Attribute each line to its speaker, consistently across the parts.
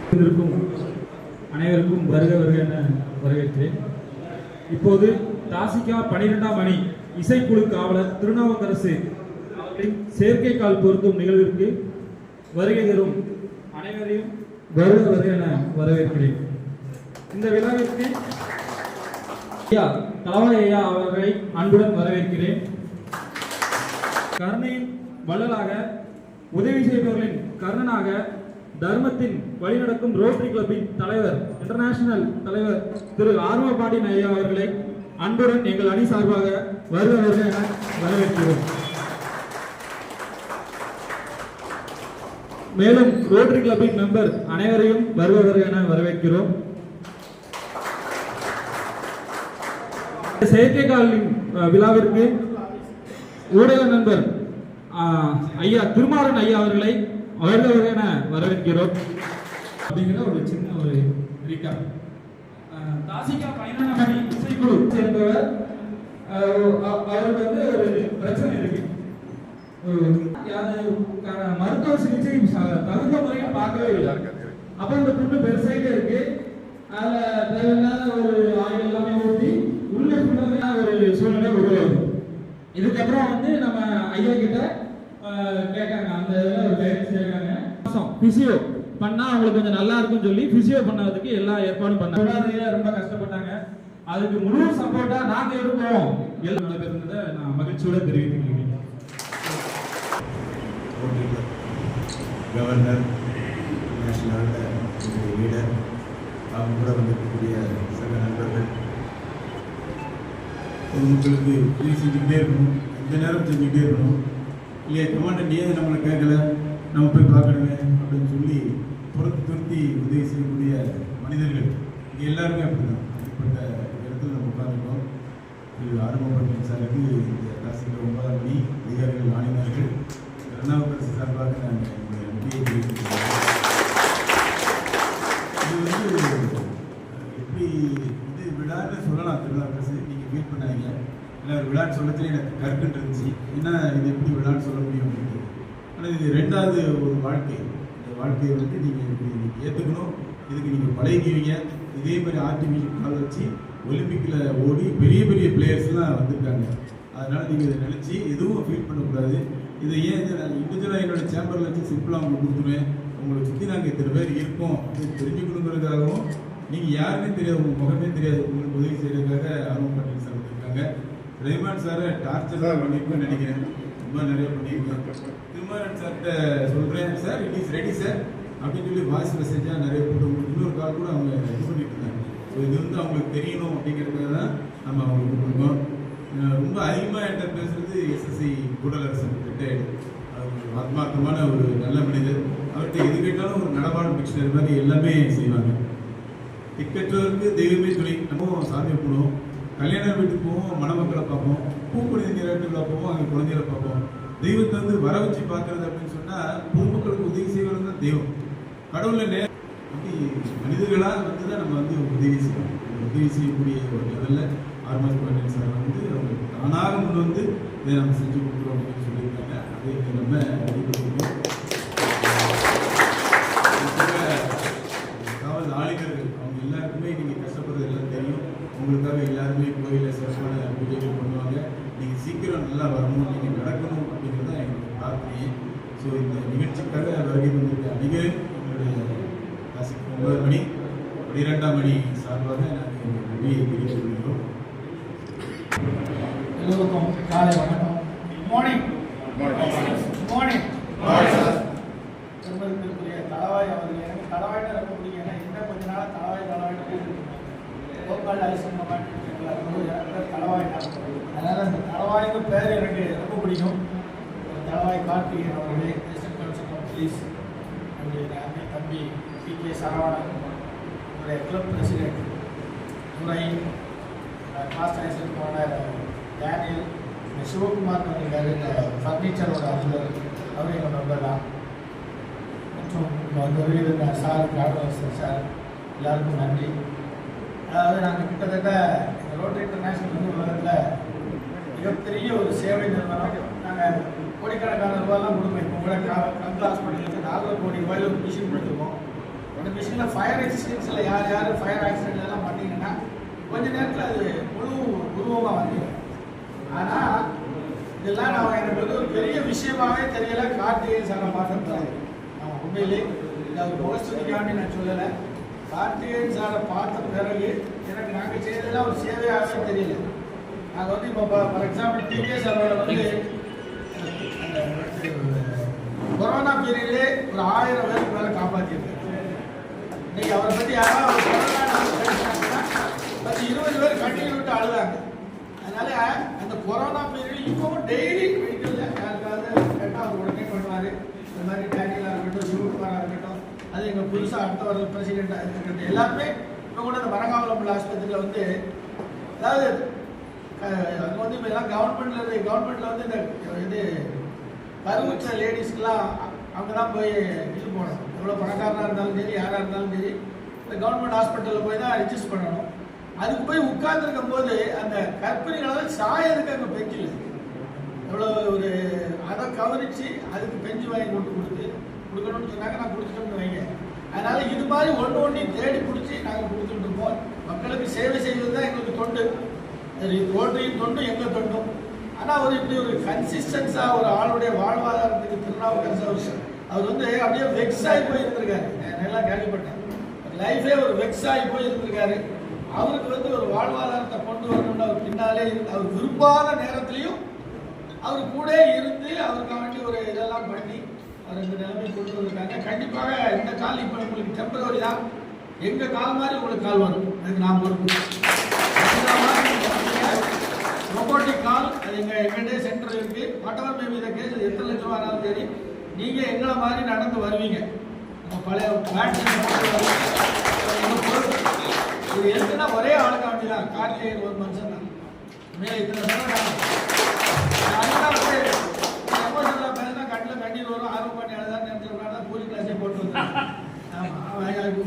Speaker 1: அனைவருக்கும் வருக வருக என வரவேற்கிறேன். இப்போது தாசிகா 12ஆம் அணி இசைக்குழு காவலர் திருநாவுக்கரசு செயற்கைக்கால் பொருத்தும் நிகழ்விற்கு வருகை தரும் அனைவரையும் வருக வருக என வரவேற்கிறேன். இந்த விழாவிற்கு தளவாய் ஐயா அவர்களை அன்புடன் வரவேற்கிறேன். கருணையின் வள்ளலாக, உதவி செய்பவர்களின் கர்ணனாக, தர்மத்தின் வழிநடக்கும் ரோட்டரி கிளப்பின் தலைவர், இன்டர்நேஷனல் தலைவர் திரு ஆர்வபாண்டியன் ஐயா அவர்களை அன்புடன் எங்கள் அணி சார்பாக வருக வருக என வரவேற்கிறோம். மேலும் ரோட்டரி கிளப்பின் மெம்பர் அனைவரையும் வருக வருக என வரவேற்கிறோம். செயற்கைக்காலின் விழாவிற்கு ஊடக நண்பர் ஐயா திருமாறன் ஐயா அவர்களை வருக வருக என வரவேற்கிறோம். அப்படிங்கிற ஒரு சின்ன ஒரு ரீகாப். தாசிகா 12ஆம் அணி இசைக்குழு சேர்ந்தவர். அவருக்கு வந்து ஒரு பிரச்சனை இருக்கு. மருத்துவ சிகிச்சை தகுந்த முறையில் பார்க்கவே இல்லை. அப்ப இந்த புண்ணு பெருசாயிட்டே இருக்கு. அதுல தேவையில்லாத ஒரு ஆயில் எல்லாமே ஊற்றி உள்ள ஒரு சூழ்நிலை உருவாகுது. இதுக்கப்புறம் வந்து நம்ம ஐயா கிட்ட கேட்காங்க, அந்த ஒரு கைடன்ஸ் கேட்காங்க. பிசியோ பண்ணா அவங்களுக்கு கொஞ்சம் நல்லா இருக்கும்னு சொல்லி பிசியோ பண்ணதுக்கு எல்லா ஏற்பாடும் பண்ணாங்க. ரொம்ப கஷ்டப்பட்டாங்க. அதுக்கு முழு சப்போர்ட்டா நாங்க இருக்கோம். எல்லாம் நல்ல பேர் இருந்ததை நான் மகிழ்ச்சியோட தெரிவித்துக்கிறேன்.
Speaker 2: கவர்னர், நேஷனல் லீடர், அவங்க கூட வந்திருக்கக்கூடிய சக நண்பர்கள், பொதுமக்களுக்கு உதவி செஞ்சுக்கிட்டே இருக்கணும். இந்த நேரம் செஞ்சுக்கிட்டே இருக்கணும். இல்லையா கமாண்டன்ட் ஏன் நம்மளை கேட்கல, நம்ம போய் பார்க்கணுமே அப்படின்னு சொல்லி துரத்தி உதவி செய்யக்கூடிய மனிதர்கள் இங்கே எல்லாருமே அப்படிதான். அப்படிப்பட்ட இடத்துல நம்ம உட்காந்துருக்கோம். இது ஆரம்பப்பட்ட சாருக்கு இந்த தாசிகா 9ஆம் அணி அதிகாரிகள் ஆணையர்கள் திருநாவுக்கரசு சார்பாக நான் என்னுடைய நன்றியை தெரிவித்துக்கிறேன். இது வந்து எப்படி இது விழான்னு சொல்லலாம். திருநாவுக்கரசு நீங்கள் ஃபீல் பண்ணாதீங்க. இல்லை ஒரு விழான்னு சொல்லத்துல எனக்கு கருத்துன்னு இருந்துச்சு. ஏன்னா இது எப்படி விழான்னு சொல்ல முடியும் அப்படின்ட்டு. ஆனால் இது ரெண்டாவது ஒரு வாழ்க்கை. இந்த வாழ்க்கையை வந்து நீங்கள் இப்படி ஏற்றுக்கணும். இதுக்கு நீங்கள் பழகிக்குவீங்க. இதே மாதிரி ஆர்டிஃபிஷியல் கால் வச்சு ஒலிம்பிக்கில் ஓடி பெரிய பெரிய பிளேயர்ஸ்லாம் வந்திருக்காங்க. அதனால் நீங்கள் இதை நினச்சி எதுவும் ஃபீல் பண்ணக்கூடாது. இதை ஏன் இதை நான் இண்டிவிஜுவலாக என்னோட சேம்பரில் வச்சு சிம்பிளாக உங்களுக்கு கொடுத்துருவேன். உங்களை சுற்றி நாங்கள் இத்தனை பேர் இருக்கோம் அப்படின்னு தெரிஞ்சுக்கணுங்கிறதுக்காகவும், நீங்கள் யாருமே தெரியாது, உங்கள் முகமே தெரியாது, உங்களுக்கு உதவி செய்கிறதுக்காக ஆர்வம் சார் வந்திருக்காங்க. ரஹ்மான் சாரை டார்ச்சர் தான் பண்ணியிருக்கேன்னு நினைக்கிறேன். ரொம்ப நிறைய பண்ணியிருக்கேன். திருமாறன் சார்கிட்ட சொல்கிறேன், sir it is ready sir அப்படின்னு சொல்லி வாய்ஸ் மெசேஜாக நிறைய போட்டு இன்னொரு கால் கூட அவங்க இது பண்ணிட்டு இருந்தாங்க. ஸோ இது வந்து அவங்களுக்கு தெரியணும் அப்படிங்கிறதுக்காக தான் நம்ம அவங்களுக்கு கொடுக்கோம். ரொம்ப அதிகமாக என்கிட்ட பேசுகிறது எஸ்எஸ்சி கூடலரசன் ரிட்டையர்டு. அவர் ஆத்மார்த்தமான ஒரு நல்ல மனிதர். அவர்கிட்ட எது கேட்டாலும் ஒரு நடமாடும் மிக்சர் மாதிரி எல்லாமே செய்வாங்க. திக்கற்றவருக்கு தெய்வமே துணை. நம்ம சாமி போடுவோம், கல்யாண வீட்டுக்கு போவோம், மணமக்களை பார்ப்போம், பூக்குழந்தை நீராட்டுகளை போவோம், அங்கே குழந்தைகளை பார்ப்போம். தெய்வத்தை வந்து வர வச்சு பார்க்கறது அப்படின்னு சொன்னால் பொதுமக்களுக்கு உதவி செய்வது தான் தெய்வம். கடவுளை அப்படி மனிதர்களாக வந்து தான் நம்ம வந்து உதவி செய்யணும். உதவி செய்யக்கூடிய ஒரு லெவலில் ஆர்மாஸ் பாண்டியன் சார் வந்து அவங்க தானாக முன் வந்து இதை நம்ம செஞ்சு கொடுக்குறோம் அப்படின்னு சொல்லியிருக்காங்க. அதை நம்ம வெளிப்படுத்திக்கணும். காவல் ஆளுநர்கள் அவங்க எல்லாருக்குமே நீங்கள் கஷ்டப்படுறது எல்லாம் தெரியும். உங்களுக்காக எல்லாருமே கோயிலில் சிறப்பான பூஜைகள் பண்ணுவாங்க. நீங்கள் சீக்கிரம் நல்லா வரணும், நீங்கள் நடக்கணும் அப்படிங்கிறது தான் எங்களுடைய பிரார்த்தனையே. ஸோ இந்த நிகழ்ச்சிக்காக வருகை வந்திருக்க அனைவரும் எங்களுடைய தாசிகா 9ஆம் அணி 12ஆம் அணி சார்பாக நாங்கள் எங்கள் நன்றியை தெரிவித்துக் கொள்கிறோம்.
Speaker 3: எல்லோருக்கும் காலை வணக்கம். மார்னிங் மார்னிங் திருமணத்திற்குரிய தளவாய் அவர்கள் எனக்கு தளவாய்னா ரொம்ப பிடிக்கும். ஏன்னா இன்னும் கொஞ்ச நாள் தளவாய் லோக்கல் லைசன்ஸ் தளவாய். அதனால் அந்த தளவாய்க்கு பேர் எனக்கு ரொம்ப பிடிக்கும். தளவாய் கார்த்திகேயன் அவர்களே, அசிஸ்டன்ட் கமிஷனர் ஆஃப் போலீஸ், என்னுடைய அண்ணன் தம்பி PK சரவணன், என்னுடைய கிளப் பிரசிடென்ட் துரை, பாஸ்ட் ஐசன் ஓனர் டேனியல், சிவகுமார் இருக்கார், இந்த ஃபர்னிச்சரோட அலுவலர், அவர் எங்கள் மெம்பர் தான். மற்றும் வந்து வருகிற சார் கார்டோசர் சார் எல்லாருக்கும் நன்றி. அதாவது நாங்கள் கிட்டத்தட்ட இந்த ரோட்டரி இன்டர்நேஷனல் வந்து உலகத்தில் மிகப்பெரிய ஒரு சேவை நிறுவனம். நாங்கள் கோடிக்கணக்கான ரூபாயெல்லாம் கொடுப்போம். இப்போ கூட கணக்கு ஹாஸ்பிட்டலுக்கு 4 கோடி ரூபாயில் ஒரு மிஷின் கொடுத்துருக்கோம். அந்த மிஷின் நீங்களும் ஃபயர் எக்ஸ்டென்ஷனில் யார் யார் ஃபயர் ஆக்சிடென்ட்லாம் பண்ணீங்கன்னா கொஞ்ச நேரத்தில் அது முழு உருவமாக வந்துடும். ஆனால் இதெல்லாம் நான் எனக்கு வந்து ஒரு பெரிய விஷயமாகவே தெரியல. கார்த்திகேயன் சாரை பார்த்துட்டு நான் உண்மையிலே இந்த ஒரு முகஸ்துதிக்காண்டி நான் சொல்லலை. கார்த்திகேயன் சாரை பார்த்த பிறகு எனக்கு நாங்கள் செய்ததெல்லாம் ஒரு சேவையாகவே தெரியல. நாங்கள் வந்து இப்போ ஃபார் எக்ஸாம்பிள் டிகே சாரோட வந்து கொரோனா பீரியட்லே ஒரு 1000 பேருக்கு மேலே காப்பாற்றிருக்காரு. இன்னைக்கு அவரை பற்றி யாராவது பத்து 20 பேர் கண்ணீர் விட்டு அழுதாங்க. அதனால அந்த கொரோனா பீரியட் இப்பவும் டெய்லி மெடிக்கல்ல யாருக்காவது கேட்டால் அவர் உடனே பண்ணுவார். இந்த மாதிரி டேனியலாக இருக்கட்டும், சிவகுமாராக இருக்கட்டும், அது எங்கள் புதுசாக அடுத்த வர பிரசிடென்ட்டாக இருக்கட்டும், எல்லாருமே இப்போ கூட இந்த மரங்காவலம் ஆஸ்பத்திரியில் வந்து அதாவது அங்கே வந்து இப்போ எல்லாம் கவர்மெண்ட்டில் வந்து இந்த இது கருவுற்ற லேடிஸ்க்கெலாம் அவங்க தான் போய் இது போகணும். எவ்வளோ பணக்காரனாக இருந்தாலும் சரி, யாராக இருந்தாலும் சரி, இந்த கவர்மெண்ட் ஹாஸ்பிட்டலில் போய் தான் ரெஜிஸ்டர் பண்ணணும். அதுக்கு போய் உட்கார்ந்துருக்கும் போது அந்த கர்ப்பிணிகளால் சாயதுக்கு அங்கே பெஞ்சில் எவ்வளோ ஒரு அதை கவனித்து அதுக்கு பெஞ்சு வாங்கி கொடுக்கணும்னு சொன்னாங்க. நான் கொடுத்துட்டோம்னு வைங்க. அதனால் இது மாதிரி ஒன்றையும் தேடி பிடிச்சி நாங்கள் கொடுத்துட்டு இருப்போம். மக்களுக்கு சேவை செய்வது தான் எங்களுக்கு தொண்டு. ரோட்டையும் தொண்டு எங்கள் தொண்டும். ஆனால் அவர் இப்படி ஒரு கன்சிஸ்டன்ஸாக ஒரு ஆளுடைய வாழ்வாதாரத்துக்கு திருநாவுக்கரசு அவர் வந்து அப்படியே வெக்ஸ் ஆகி போய் இருந்திருக்காரு. நல்லா கேள்விப்பட்டேன். லைஃபே ஒரு வெக்ஸ் ஆகி போய் இருந்திருக்காரு. அவருக்கு வந்து ஒரு வாழ்வாதாரத்தை கொண்டு வரணும்னு அவர் பின்னாலே இருந்து அவர் விரும்பாத நேரத்துலையும் அவர் கூட இருந்து அவருக்காக வேண்டி ஒரு இதெல்லாம் பண்ணி அவர் இந்த நிலைமை கொண்டு வந்திருக்காங்க. கண்டிப்பாக இந்த கால் இப்போ உங்களுக்கு டெம்பரவரி தான். எங்கள் கால் மாதிரி உங்களுக்கு கால் வரும். அதுக்கு நான் பொறுப்பு. ரொபோட்டிக் கால் அது எங்கள்கிட்ட சென்டர் இருக்கு. வாட்டவர் மேபி இதை கேஸ் எத்தனை லட்சம் ஆனாலும் சரி நீங்கள் எங்களை மாதிரி நடந்து வருவீங்க. நம்ம பழைய இது எதுக்குன்னா ஒரே ஆளுக்க வேண்டியதான். கார்த்திகேயன் ஒரு மனுஷன் தான். மேலே இத்தனை எமோஷனலாக பேசினா கண்ணில் கண்ணீர் வரும். ஆர்வம் பண்ணி அழுதான் நினைச்சிருக்காங்க. பூரி கிளாஸே போட்டு வந்தாங்க. ஆமாம்,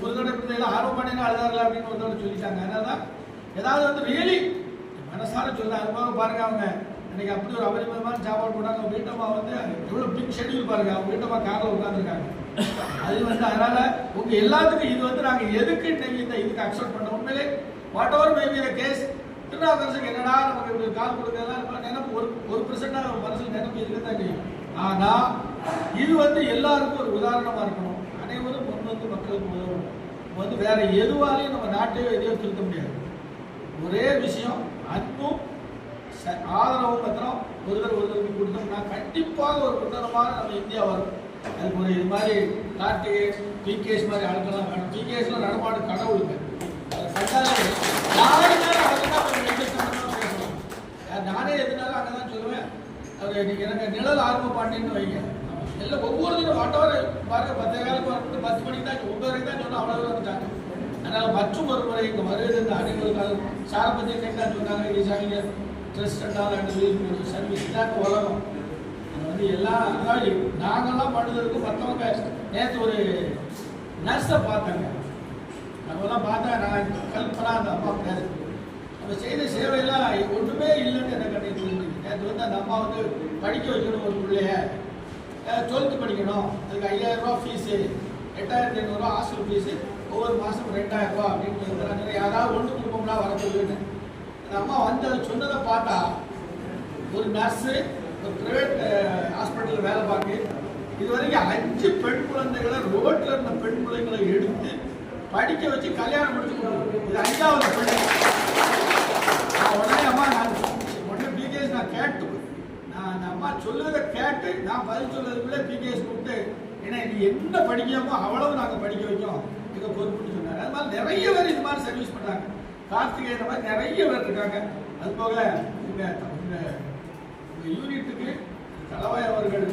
Speaker 3: ஒரு தடவை பிள்ளைகள் ஆர்வம் பண்ணினா அழுதாரில்ல அப்படின்னு ஒரு தடவை சொல்லிட்டாங்க. அதனால தான் ஏதாவது வந்து ரியலி மனசார சொல்ல அனுபவம் பாருங்க. அவங்க இன்னைக்கு அப்படி ஒரு அபரிமிதமான சாப்பாடு போட்டாங்க. அவங்க வீட்டம்மா வந்து எவ்வளோ பிக் ஷெட்யூல் பாருங்க. அவங்க வீட்டம்மா காரில் உட்காந்துருக்காங்க. அது வந்து அதனால உங்க எல்லாத்துக்கும் இது வந்து நாங்கள் எதுக்கு இன்னைக்கு இந்த இதுக்கு அக்செப்ட் பண்ண உண்மையிலே வாட் எவர் மேபி இந்த கேஸ் திருநாவுக்கரசுக்கு என்னடா நமக்கு இப்படி கால் கொடுக்கலாம் நினைப்பு ஒரு பெர்சென்டாக மனசில் நினைப்பு இருக்கதான் செய்யும். ஆனால் இது வந்து எல்லாருக்கும் ஒரு உதாரணமாக இருக்கணும். அனைவரும் முன் வந்து மக்களுக்கு உதவணும். வந்து வேற எதுவாலையும் நம்ம நாட்டையோ எதையோ திருத்த முடியாது. ஒரே விஷயம் அன்பும் ஆதரவும் மாத்திரம் ஒருத்தருக்கு கொடுத்தோம்னா கண்டிப்பாக ஒரு உன்னதமான நம்ம இந்தியா வரும். அதுக்கு ஒரு இது மாதிரி கார்த்திகேயன் பிகேஎஸ் மாதிரி ஆட்கள்லாம் வேணும். பிகேஎஸ்லாம் நடமாடு கடவுளுங்க. நானே எதுனாலும் அங்கே தான் சொல்லுவேன். அவர் இன்னைக்கு எனக்கு நிழல் ஆர்வம் பாண்டின்னு வைங்க. எல்லாம் ஒவ்வொரு தினம் வாட்டவர் பாருங்க 10 காலுக்கு வரப்பட்டு 10 மணிக்கு தான் 9 வரைக்கும் தான் சொன்னால் அவ்வளோ வந்துட்டாங்க. அதனால் மற்றும் ஒரு முறை இங்கே வருகிறது அனைவருக்காக சாரை பற்றி கேட்டால் சொன்னாங்க. ஈசாங்க ட்ரெஸ்ட் அண்ட் சர்வீஸ் தான் உலகம். அது வந்து எல்லாம் அதாவது நாங்கள்லாம் பண்ணுறதுக்கு மற்றவங்க நேற்று ஒரு நர்ஸை பார்த்தாங்க. நம்மலாம் பார்த்தா நான் கல்பனா அந்த அம்மா பேர் நம்ம செய்த சேவையெல்லாம் ஒன்றுமே இல்லைன்னு எனக்கு அன்றைக்கி இருந்துச்சு. நேற்று வந்து அந்த அம்மா வந்து படிக்க வைக்கணும் ஒரு பிள்ளைய 12th படிக்கணும். அதுக்கு 5000 ரூபா ஃபீஸு, 8500 ஹாஸ்டல் ஃபீஸு, ஒவ்வொரு மாதம் 2000 ரூபா அப்படின்னு சொல்கிறாங்க. யாராவது ஒன்று குடும்பம்னா வர சொல்லுன்னு அந்த அம்மா வந்து அதை சொன்னதை பார்த்தா ஒரு நர்ஸு ஒரு ப்ரைவேட் ஹாஸ்பிட்டலில் வேலை பார்க்கு இது வரைக்கும் 5 பெண் குழந்தைகளை ரோட்டில் இருந்த பெண் பிள்ளைங்களை எடுத்து படிக்க வச்சு கல்யாணம் முடிச்சு கொடுக்கணும். இது 5வது பெண். நான் உடனே அம்மா நான் உடனே பிகேஎஸ் நான் கேட்டு நான் அந்த அம்மா சொல்லுவதை கேட்டு நான் பதில் சொல்லுறதுக்குள்ளே பிகேஎஸ் கூப்பிட்டு ஏன்னா நீ என்ன படிக்காமோ அவ்வளவு நாங்கள் படிக்க வைக்கோம் எங்கள் பொறுப்புன்னு சொன்னாங்க. அது மாதிரி நிறைய பேர் இது மாதிரி சர்வீஸ் பண்ணுறாங்க. கார்த்திகேயன் மாதிரி நிறைய பேர் இருக்காங்க. அது போக உங்கள் யூனிட்டுக்கு தலைவாய் அவர்கள்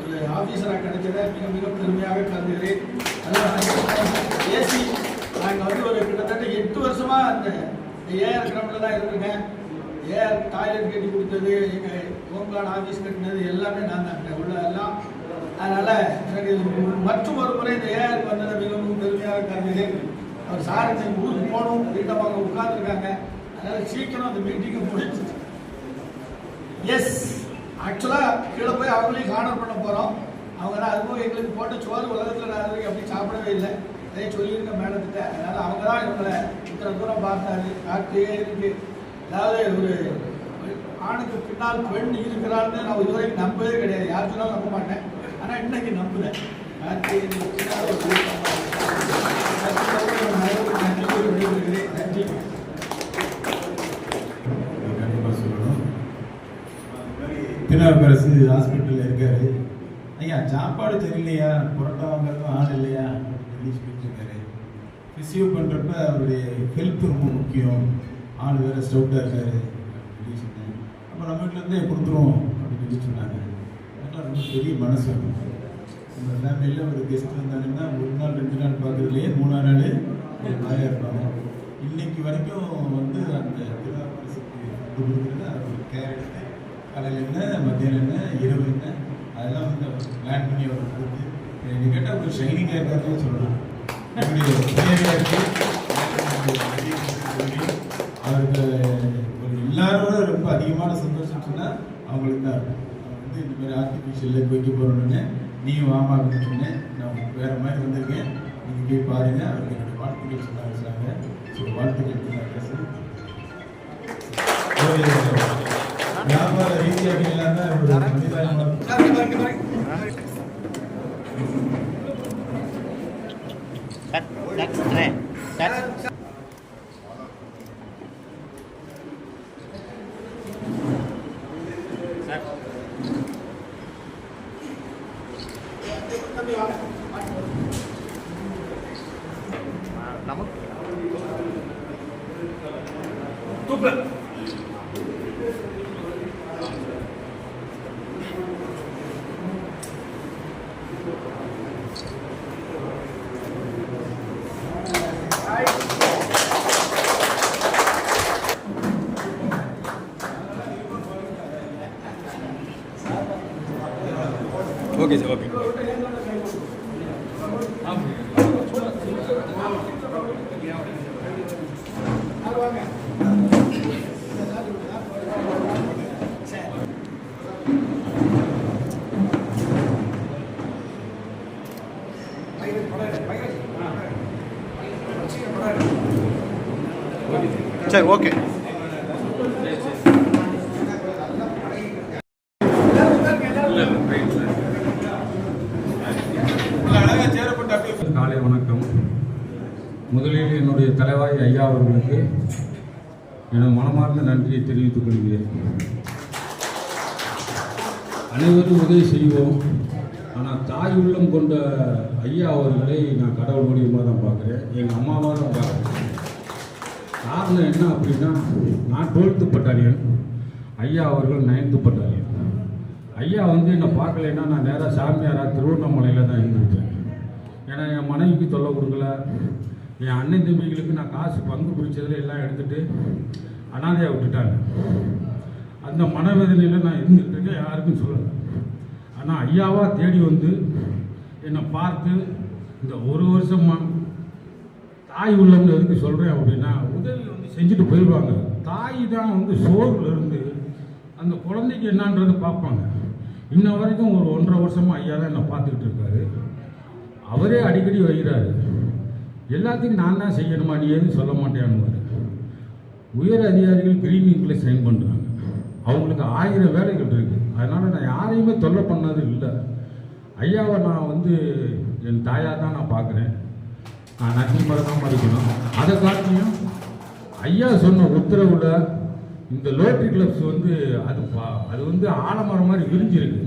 Speaker 3: ஒரு ஆஃபீஸராக கிடைச்சதை மிக மிக பெருமையாக கருதுகிறேன். ஏசி நாங்கள் வந்து ஒரு கிட்டத்தட்ட 8 வருஷமாக அந்த ஏஆர் கிரமில் தான் இருந்திருக்கேன். ஏஆர் டாய்லெட் கட்டி கொடுத்தது, எங்கள் ஹோம்கார்டு ஆஃபீஸ் கட்டினது எல்லாமே நான் தான் உள்ள எல்லாம். அதனால் எனக்கு மற்றும் ஒரு முறை இந்த ஏஆருக்கு வந்ததை மிகவும் பெருமையாக கருதுகிறேன். அவர் சார் இன்னைக்கு ஊருக்கு போகணும் வீட்டமாக உட்காந்துருக்காங்க. அதனால் சீக்கிரம் அந்த மீட்டிங்கை முடிச்சு எஸ் ஆக்சுவலாக கீழே போய் அவங்களையும் கார்னர் பண்ண போகிறோம். அவங்க தான் அதுவும் எங்களுக்கு போட்ட சோறு உலகத்தில் நான் அப்படி சாப்பிடவே இல்லை. அதே சொல்லியிருக்க மேடத்திட்ட. அதனால அவங்க தான் இவங்களை இத்தனை தூரம் பார்த்தாரு. டாக்டரே இருக்கு, அதாவது ஒரு ஆணுக்கு பின்னால் பெண் இருக்கிறான்னு நான் இதுவரைக்கும் நம்பவே கிடையாது. யார் சொன்னாலும் நம்ப மாட்டேன், ஆனால் இன்னைக்கு நம்புறேன். நன்றி நன்றி.
Speaker 2: கண்டிப்பாக சொல்லணும். திருநாவுக்கரசு ஹாஸ்பிட்டலில் இருக்காரு. ஐயா சாப்பாடு சரியில்லையா, புரோட்டா வாங்குறதும் ஆள் இல்லையா அப்படின்னு சொல்லிட்டு இருக்காரு. ரிசீவ் பண்ணுறப்ப அவருடைய ஹெல்த் ரொம்ப முக்கியம், ஆள் வேறு ஸ்டவுட்டாக இருக்காரு அப்படின்னு சொன்னேன். அப்போ நம்ம வீட்டிலேருந்தே கொடுத்துருவோம் அப்படின்னு சொல்லி சொன்னாங்க. அதெல்லாம் ரொம்ப பெரிய மனசு இருக்கும். நம்ம ஃபேமிலியில் ஒரு கெஸ்ட் வந்தாங்கன்னா 1 நாள் 2 நாள் பார்க்குறதுலேயே 3ஆம் நாள் ஒரு மாதிரியாக இருப்பாங்க. இன்னைக்கு வரைக்கும் வந்து அந்த திருநாவுக்கரசுக்கு ஃபுட்டு கொடுக்குறது அது ஒரு கேர் எடுத்து காலையில் என்ன, மத்தியானம் என்ன, இரவு என்ன, அதெல்லாம் வந்து அவர் பிளான் பண்ணி அவர் கொடுத்து எனக்கு கேட்டால் ஒரு ஷைனிங்காக இருக்காருன்னு சொல்லலாம். என்னுடைய தேவையாக இருக்குது அவருக்கு ஒரு எல்லாரோட ரொம்ப அதிகமான சந்தோஷம் சொன்னால் அவங்களுக்கு தான் இருக்கும். அவங்க வந்து இந்த மாதிரி ஆர்டிஃபிஷியலில் வைக்க போகிறோன்னு நீயும் வாமான்னு சொன்னேன். நான் வேறு மாதிரி வந்திருக்கேன், நீங்கள் போய் பாருங்கள். அவருக்கு என்னுடைய வாழ்த்துக்கள் சொன்னாங்க. ஸோ வாழ்த்துக்கள் திருநாவுக்கரசு. வியாபார ரீதியாக இல்லாமல் ஒரு மனிதாயமான
Speaker 4: ஓகே சார், ஓகே.
Speaker 5: சரி, ஓகே.
Speaker 4: காலை வணக்கம். முதலில் என்னுடைய தலைவாய் ஐயா அவர்களுக்கு எனது மனமார்ந்த நன்றியை தெரிவித்துக் கொள்கிறேன். அனைவரும் உதவி செய்வோம், ஆனால் தாய் உள்ளம் கொண்ட ஐயா அவர்களை நான் கடவுள் மூலியமாக தான் பார்க்குறேன், எங்கள் அம்மாவாக தான் பார்க்குறேன். காரணம் என்ன அப்படின்னா, நான் 12th பட்டாலியன், ஐயா அவர்கள் 9th பட்டாலியன். ஐயா வந்து என்னை பார்க்கலைன்னா நான் நேராக சாமியாராக திருவண்ணாமலையில் தான் இருந்திருப்பேன். ஏன்னா என் மனைவிக்கு தொல்லை கொடுக்கல, என் அண்ணன் தம்பிகளுக்கு நான் காசு பங்கு பிடிச்சதில் எல்லாம் எடுத்துகிட்டு அனாதையாக விட்டுட்டாங்க. அந்த மனவேதனையில் நான் இருந்துகிட்டு இருக்கேன், யாருக்கும் சொல்லலை. ஆனால் ஐயாவாக தேடி வந்து என்னை பார்த்து இந்த 1 வருஷமாக தாய் உள்ளம்னு எதுக்கு சொல்கிறேன் அப்படின்னா, உதவி வந்து செஞ்சுட்டு போயிடுவாங்க. தாய் தான் வந்து சோறுல இருந்து அந்த குழந்தைக்கு என்னன்றது பார்ப்பாங்க. இன்ன வரைக்கும் ஒரு 1.5 வருஷமாக ஐயா தான் என்னை பார்த்துக்கிட்டு இருக்காரு. அவரே அடிக்கடி வைக்கிறாரு, எல்லாத்தையும் நான் தான் செய்யணுமா, நீ எதுவும் சொல்ல மாட்டேன்னு. உயர் அதிகாரிகள் கிரீனிங்கில் சைன் பண்ணுறாங்க, அவங்களுக்கு 1000 வேலைகள் இருக்குது. அதனால் நான் யாரையுமே தொல்லை பண்ணது இல்லை. ஐயாவை நான் வந்து என் தாயாக தான் நான் பார்க்குறேன். நான் நன்றி மறக்காமல் இருக்கணும். அதை காட்டியும் ஐயா சொன்ன உத்தரவில் இந்த லோட்டரி கிளப்ஸ் வந்து அது வந்து ஆலமரம் மாதிரி விரிஞ்சிருக்கு.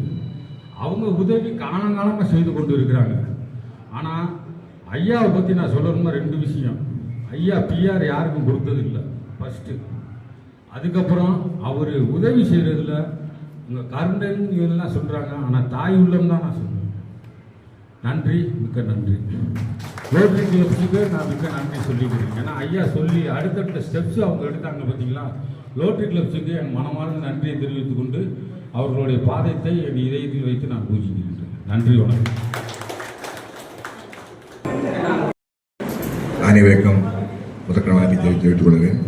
Speaker 4: அவங்க உதவி காலங்காலமாக செய்து கொண்டு இருக்கிறாங்க. ஆனால் ஐயாவை பற்றி நான் சொல்லணுமா 2 விஷயம். ஐயா பிஆர் யாருக்கும் கொடுத்தது இல்லை ஃபஸ்ட்டு. அதுக்கப்புறம் அவர் உதவி செய்கிறதுல உங்கள் கருண்டைன்னு இதெல்லாம் சொல்கிறாங்க, ஆனால் தாய் உள்ளம் தான் நான் சொல்லுவேன். நன்றி, மிக்க நன்றி. ரோட்டரி கிளப்ஸுக்கு நான் மிக்க நன்றி சொல்லிக்கிறேன். ஏன்னா ஐயா சொல்லி அடுத்தடுத்த ஸ்டெப்ஸ் அவங்க எடுத்தாங்க பார்த்தீங்களா. ரோட்டரி கிளப்ஸுக்கு என் மனமார்ந்த நன்றியை தெரிவித்துக் கொண்டு அவர்களுடைய பாதத்தை என் இதயத்தில் வைத்து நான் பூஜிக்கின்றேன். நன்றி, வணக்கம்.
Speaker 6: அனைவருக்கும் முதற்கண் வணக்கத்தை தெரிவித்துக் கொள்கிறேன்.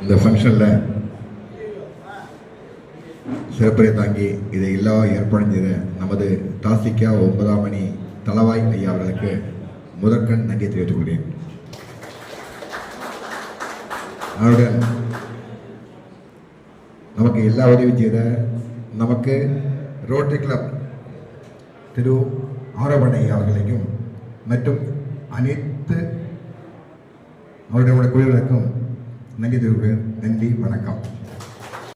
Speaker 6: இந்த ஃபங்க்ஷனில் சிறப்புரை தாங்கி இதை எல்லாம் ஏற்பாடு செய்த நமது தாசிகா 9ஆம் மணி தளவாய் ஐயா அவர்களுக்கு முதற்கண் நன்றி தெரிவித்துக் கொள்கிறேன். அவருடன் நமக்கு எல்லா உதவி செய்த நமக்கு ரோட்டரி கிளப் திரு ஆரோபண ஐயா அவர்களையும் மற்றும் அனைத்து அவருடைய குழுவினருக்கும் நன்றி தெரிவிக்கிறேன். நன்றி, வணக்கம்.